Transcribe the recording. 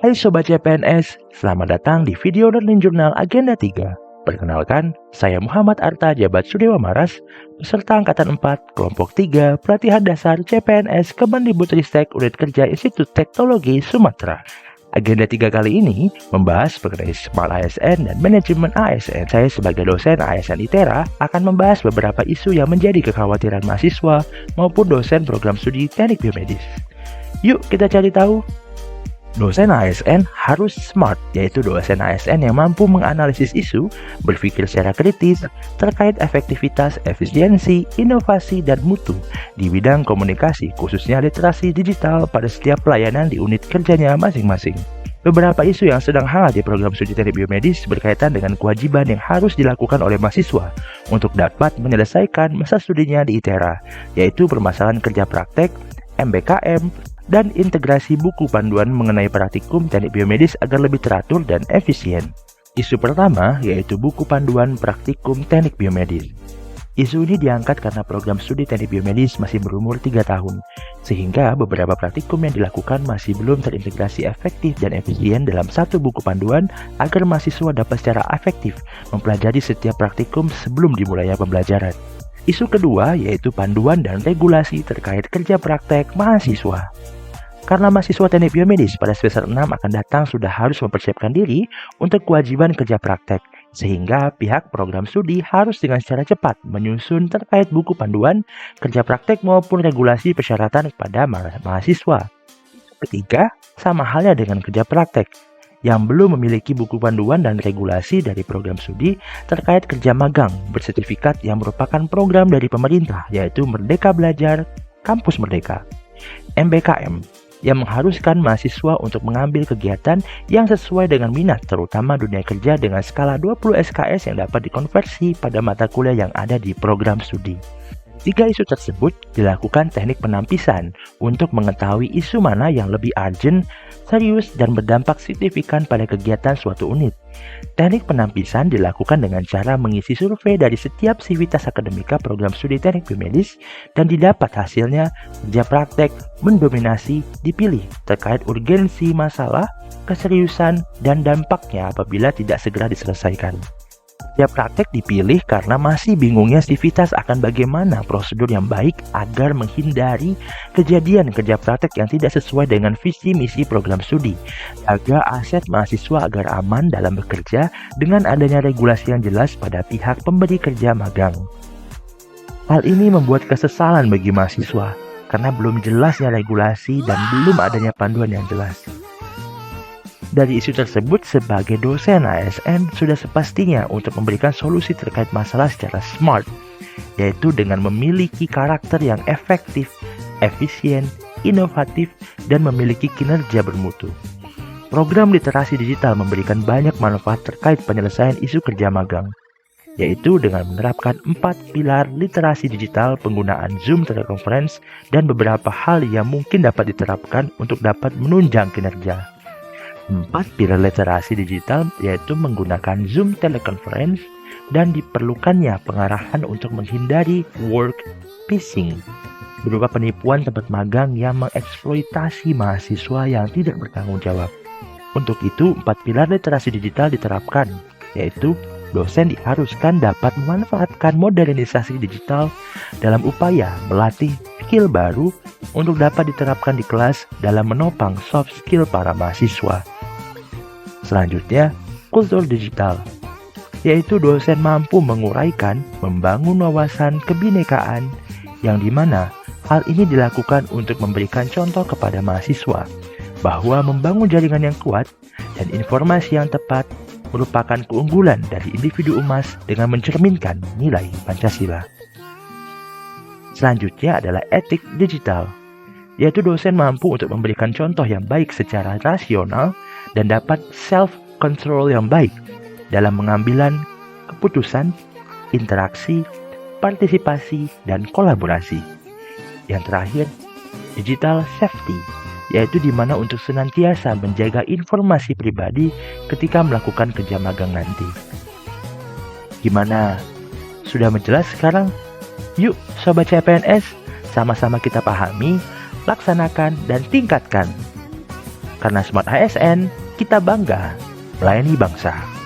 Hai Sobat CPNS, selamat datang di video Learning Journal Agenda 3. Perkenalkan, saya Muhammad Arta Jabat Sudewa Maras, peserta Angkatan 4, Kelompok 3, Pelatihan Dasar CPNS Kemendikbudristek Unit Kerja Institut Teknologi Sumatera. Agenda 3 kali ini membahas mengenai Smart ASN dan Manajemen ASN. Saya sebagai dosen ASN ITERA akan membahas beberapa isu yang menjadi kekhawatiran mahasiswa maupun dosen program studi teknik biomedis. Yuk kita cari tahu. Dosen ASN harus smart, yaitu dosen ASN yang mampu menganalisis isu, berpikir secara kritis terkait efektivitas, efisiensi, inovasi, dan mutu di bidang komunikasi, khususnya literasi digital pada setiap pelayanan di unit kerjanya masing-masing. Beberapa isu yang sedang hangat di program studi teknik biomedis berkaitan dengan kewajiban yang harus dilakukan oleh mahasiswa untuk dapat menyelesaikan masa studinya di ITERA, yaitu permasalahan kerja praktek, MBKM, dan integrasi buku panduan mengenai praktikum teknik biomedis agar lebih teratur dan efisien. Isu pertama yaitu buku panduan praktikum teknik biomedis. Isu ini diangkat karena program studi teknik biomedis masih berumur 3 tahun, sehingga beberapa praktikum yang dilakukan masih belum terintegrasi efektif dan efisien dalam satu buku panduan agar mahasiswa dapat secara efektif mempelajari setiap praktikum sebelum dimulainya pembelajaran. Isu kedua yaitu panduan dan regulasi terkait kerja praktek mahasiswa. Karena mahasiswa teknik biomedis pada semester 6 akan datang sudah harus mempersiapkan diri untuk kewajiban kerja praktek, sehingga pihak program studi harus dengan secara cepat menyusun terkait buku panduan kerja praktek maupun regulasi persyaratan kepada mahasiswa. Ketiga, sama halnya dengan kerja praktek yang belum memiliki buku panduan dan regulasi dari program studi terkait kerja magang bersertifikat yang merupakan program dari pemerintah, yaitu Merdeka Belajar Kampus Merdeka. MBKM yang mengharuskan mahasiswa untuk mengambil kegiatan yang sesuai dengan minat, terutama dunia kerja dengan skala 20 SKS yang dapat dikonversi pada mata kuliah yang ada di program studi. 3 isu tersebut dilakukan teknik penampisan untuk mengetahui isu mana yang lebih urgent, serius, dan berdampak signifikan pada kegiatan suatu unit. Teknik penampisan dilakukan dengan cara mengisi survei dari setiap sivitas akademika program studi teknik biomedis dan didapat hasilnya kerja praktek mendominasi dipilih terkait urgensi masalah, keseriusan, dan dampaknya apabila tidak segera diselesaikan. Kerja praktek dipilih karena masih bingungnya sivitas akan bagaimana prosedur yang baik agar menghindari kejadian kerja praktek yang tidak sesuai dengan visi misi program studi, jaga aset mahasiswa agar aman dalam bekerja dengan adanya regulasi yang jelas pada pihak pemberi kerja magang. Hal ini membuat kesesalan bagi mahasiswa karena belum jelasnya regulasi dan belum adanya panduan yang jelas. Dari isu tersebut, sebagai dosen ASN sudah sepastinya untuk memberikan solusi terkait masalah secara smart, yaitu dengan memiliki karakter yang efektif, efisien, inovatif, dan memiliki kinerja bermutu. Program literasi digital memberikan banyak manfaat terkait penyelesaian isu kerja magang, yaitu dengan menerapkan 4 pilar literasi digital, penggunaan Zoom teleconference, dan beberapa hal yang mungkin dapat diterapkan untuk dapat menunjang kinerja. 4 pilar literasi digital yaitu menggunakan Zoom teleconference dan diperlukannya pengarahan untuk menghindari work phishing berupa penipuan tempat magang yang mengeksploitasi mahasiswa yang tidak bertanggung jawab. Untuk itu, 4 pilar literasi digital diterapkan, yaitu dosen diharuskan dapat memanfaatkan modernisasi digital dalam upaya melatih skill baru untuk dapat diterapkan di kelas dalam menopang soft skill para mahasiswa. Selanjutnya, kultur digital, yaitu dosen mampu menguraikan, membangun wawasan kebinekaan yang dimana hal ini dilakukan untuk memberikan contoh kepada mahasiswa bahwa membangun jaringan yang kuat dan informasi yang tepat merupakan keunggulan dari individu emas dengan mencerminkan nilai Pancasila. Selanjutnya adalah etik digital, yaitu dosen mampu untuk memberikan contoh yang baik secara rasional dan dapat self-control yang baik dalam pengambilan keputusan, interaksi, partisipasi, dan kolaborasi. Yang terakhir, digital safety, yaitu di mana untuk senantiasa menjaga informasi pribadi ketika melakukan kerja magang nanti. Gimana? Sudah menjelas sekarang? Yuk, Sobat CPNS, sama-sama kita pahami, laksanakan, dan tingkatkan. Karena Smart ASN, kita bangga melayani bangsa.